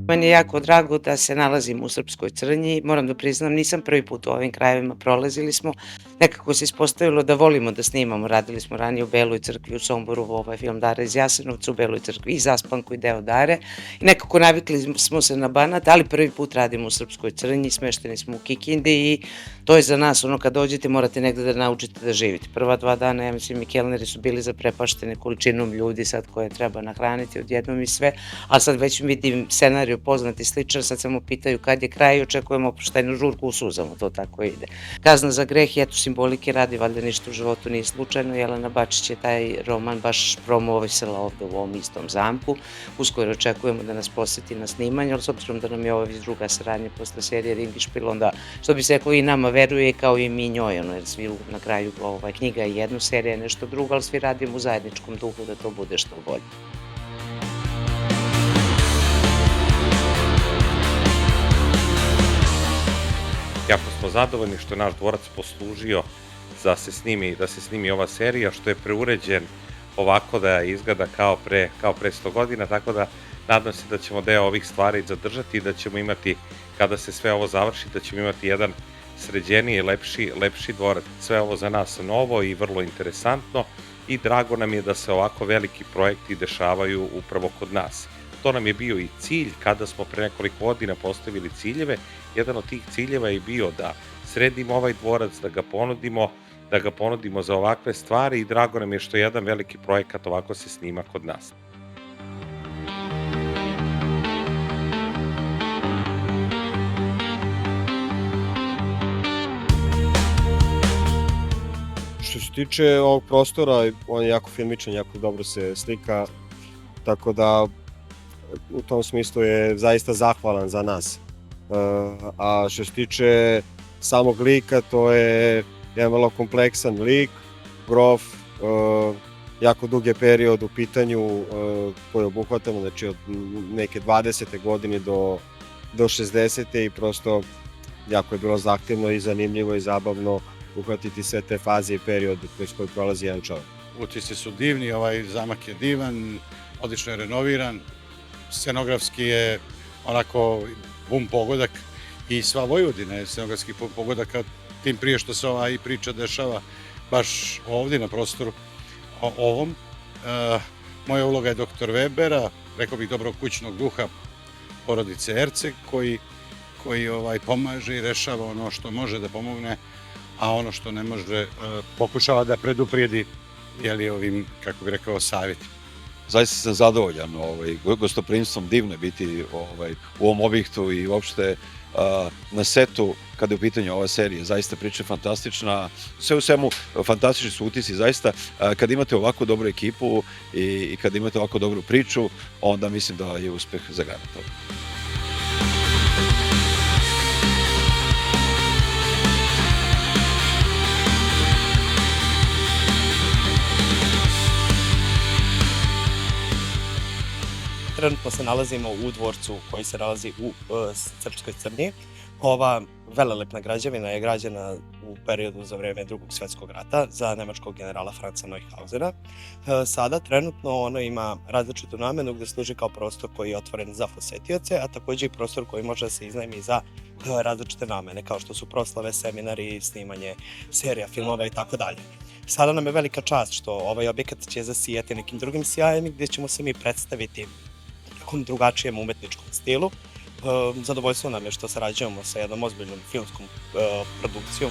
Meni je jako drago da se nalazim u Srpskoj Crnji. Moram da priznam, nisam prvi put u ovim krajevima, prolazili smo. Nekako se ispostavilo da volimo da snimamo. Radili smo ranije u Beloj Crkvi, u Somboru, ovaj film Dara iz Jasenovca, u Beloj Crkvi i Zaspanku i deo Dare. I nekako navikli smo se na Banat, ali prvi put radimo u Srpskoj Crnji, smešteni smo u Kikindi i to je za nas, ono kad dođete morate negde da naučite da živite. Prva 2 dana, ja mislim, i kelneri su bili zaprepašteni količinom ljudi sad koje treba nahraniti odjednom i sve, a sad već vidim scenariju poznati sličan, sad samo pitaju kad je kraj i očekujemo oproštajnu žurku u suzama, to tako ide. Kazna za greh i eto simbolike radi, valjda ništa u životu nije slučajno. Jelena Bačić je taj roman baš promovisala ovde u ovom istom zamku. Uskoro očekujemo da nas poseti na snimanje, ali s obzirom da nam je ovo već druga saradnja posle serije Ringišpil, onda što bi se rekao i nama veruje kao i mi njoj, jer svi na kraju knjiga je jedno, serija je nešto drugo, ali svi radimo u zajedničkom duhu da to bude što bolje. Jako smo zadovoljni što je naš dvorac poslužio da se snimi ova serija, što je preuređen ovako da izgleda kao pre 100 godina, tako da nadam se da ćemo deo ovih stvari zadržati i da ćemo imati, kada se sve ovo završi, da ćemo imati jedan sređeniji, lepši dvorac. Sve ovo za nas novo i vrlo interesantno i drago nam je da se ovako veliki projekti dešavaju upravo kod nas. To nam je bio i cilj kada smo pre nekoliko godina postavili ciljeve. Jedan od tih ciljeva je bio da sredimo ovaj dvorac, da ga ponudimo za ovakve stvari i drago nam je što jedan veliki projekat ovako se snima kod nas. Što se tiče ovog prostora, on je jako filmičan, jako dobro se slika, tako da u tom smislu je zaista zahvalan za nas. A što se tiče samog lika, to je jedan vrlo kompleksan lik, grof, jako dug je period u pitanju koji obuhvatamo, znači od neke 20. godine do 60. i prosto jako je bilo zahtevno i zanimljivo i zabavno uhvatiti sve te faze i period kroz koji prolazi jedan čovjek. Utisci su divni, ovaj zamak je divan, odlično je renoviran, scenografski je onako bum pogodak i sva Vojvodina je scenografski pogodak, tim prije što se ova i priča dešava baš ovdje na prostoru ovom. Moja uloga je doktor Webera, rekao bih dobrog kućnog duha porodice Erceg, koji pomaže i rešava ono što može da pomogne, a ono što ne može pokušava da preduprijedi ovim, kako bih rekao, savjetima. Zaista sam zadovoljan gostoprimstvom, divno je biti u ovom objektu i uopšte na setu kada je u pitanju ova serija. Zaista priča je fantastična, sve u svemu fantastični su utisci, zaista kad imate ovako dobru ekipu i kad imate ovako dobru priču, onda mislim da je uspeh zagarantovan. Trenutno se nalazimo u dvorcu koji se nalazi u Srpskoj Crnji. Ova velelepna građevina je građena u periodu za vreme Drugog svjetskog rata za nemačkog generala Franza Neuhausena. Sada trenutno ono ima različitu namenu gde služi kao prostor koji je otvoren za posetioce, a takođe i prostor koji može da se iznajmi za različite namene, kao što su proslave, seminari, snimanje serija, filmova i tako dalje. Sada nam je velika čast što ovaj objekat će zasijati nekim drugim sjajem gde ćemo se mi predstaviti u drugačijem umetničkom stilu. Zadovoljstvo nam je što sarađujemo sa jednom ozbiljnom filmskom produkcijom